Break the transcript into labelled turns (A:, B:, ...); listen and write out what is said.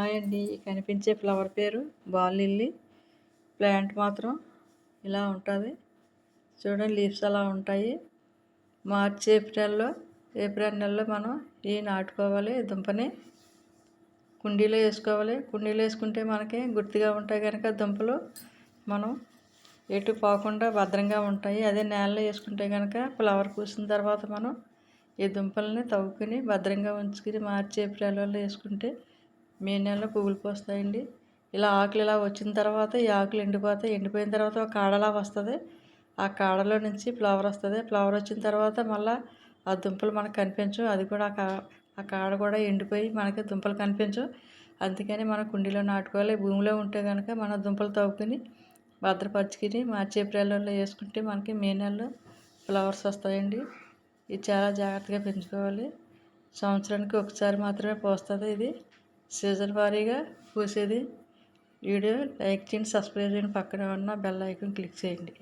A: Hi అండి. కనిపించే flower పేరు బాల్ లిల్లీ. ప్లాంట్ మాత్రం ఇలా ఉంటుంది. చూడండి, లీవ్స్ అలా ఉంటాయి. మార్చి ఏప్రిల్ నెలలో మనం నాటుకోవాలి. దుంపని కుండీలో వేసుకోవాలి. కుండీలో వేసుకుంటే మనకి గుర్తుగా ఉంటాయి కనుక దుంపలు మనం ఎటు పోకుండా భద్రంగా ఉంటాయి. అదే నేలలో వేసుకుంటే కనుక ఫ్లవర్ పూసిన తర్వాత మనం ఈ దుంపల్ని తవ్వుకుని భద్రంగా ఉంచుకుని మార్చి ఏప్రిల్లో వేసుకుంటే మే నెలలో పువ్వులు పూస్తాయండి. ఇలా ఆకులు ఇలా వచ్చిన తర్వాత ఈ ఆకులు ఎండిపోతాయి. ఎండిపోయిన తర్వాత ఒక కాడలా వస్తుంది. ఆ కాడలో నుంచి ఫ్లవర్ వస్తుంది. ఫ్లవర్ వచ్చిన తర్వాత మళ్ళీ ఆ దుంపలు మనకు కనిపించవు. అది కూడా ఆ కాడ కూడా ఎండిపోయి మనకి దుంపలు కనిపించవు. అందుకని మనం కుండీలో నాటుకోవాలి. భూమిలో ఉంటే కనుక మన దుంపలు తవ్వుకుని భద్రపరుచుకుని మార్చి ఏప్రిల్లో వేసుకుంటే మనకి మే నెలలో ఫ్లవర్స్ వస్తాయండి. ఇది చాలా జాగ్రత్తగా పెంచుకోవాలి. సంవత్సరానికి ఒకసారి మాత్రమే పూస్తుంది. ఇది సీజన్ వారీగా పూసేది. వీడియో లైక్ చేయండి, సబ్స్క్రైబ్ చేయండి, పక్కనే ఉన్న బెల్ ఐకాన్ క్లిక్ చేయండి.